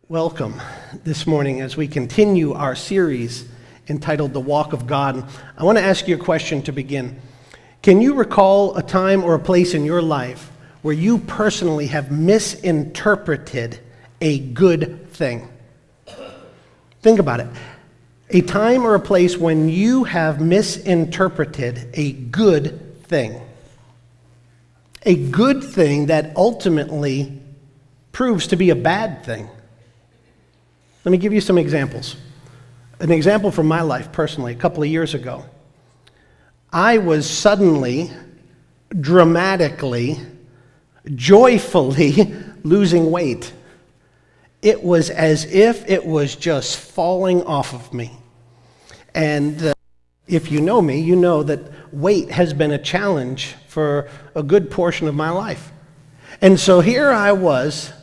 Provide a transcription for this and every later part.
Welcome this morning as we continue our series entitled The Walk of God. I want to ask you a question to begin. Can you recall a time or a place in your life where you personally have misinterpreted a good thing? Think about it. A time or a place when you have misinterpreted a good thing. A good thing that ultimately proves to be a bad thing. Let me give you some examples. An example from my life personally, a couple of years ago. I was suddenly, dramatically, joyfully losing weight. It was as if it was just falling off of me. And if you know me, you know that weight has been a challenge for a good portion of my life. And so here I was,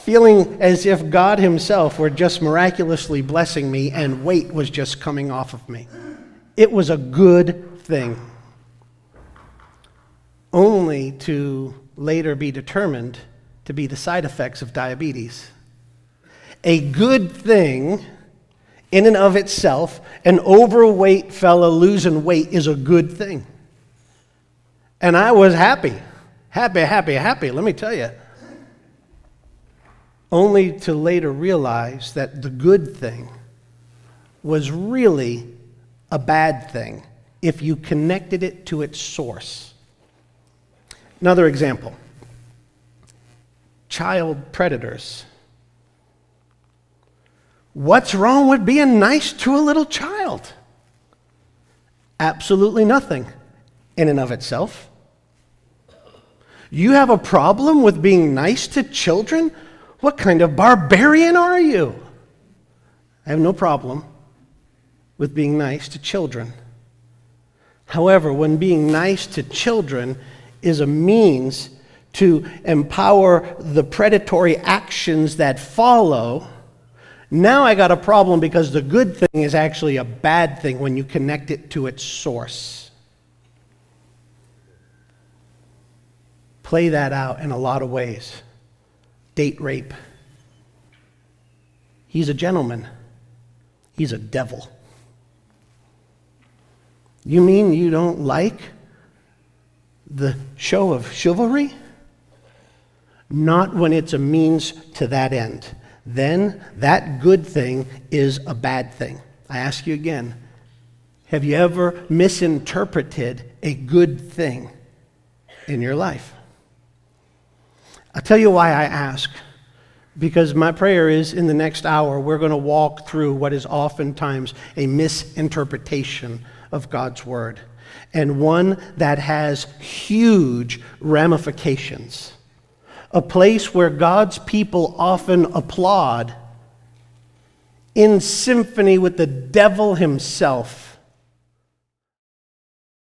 feeling as if God himself were just miraculously blessing me and weight was just coming off of me. It was a good thing, only to later be determined to be the side effects of diabetes. A good thing in and of itself, an overweight fella losing weight is a good thing. And I was happy, let me tell you. Only to later realize that the good thing was really a bad thing if you connected it to its source. Another example, child predators. What's wrong with being nice to a little child? Absolutely nothing in and of itself. You have a problem with being nice to children? What kind of barbarian are you? I have no problem with being nice to children. However, when being nice to children is a means to empower the predatory actions that follow, now I got a problem because the good thing is actually a bad thing when you connect it to its source. Play that out in a lot of ways. Date rape. He's a gentleman. He's a devil. You mean you don't like the show of chivalry? Not when it's a means to that end. Then that good thing is a bad thing. I ask you again, have you ever misinterpreted a good thing in your life? I'll tell you why I ask. Because my prayer is in the next hour, we're going to walk through what is oftentimes a misinterpretation of God's Word. And one that has huge ramifications. A place where God's people often applaud in symphony with the devil himself.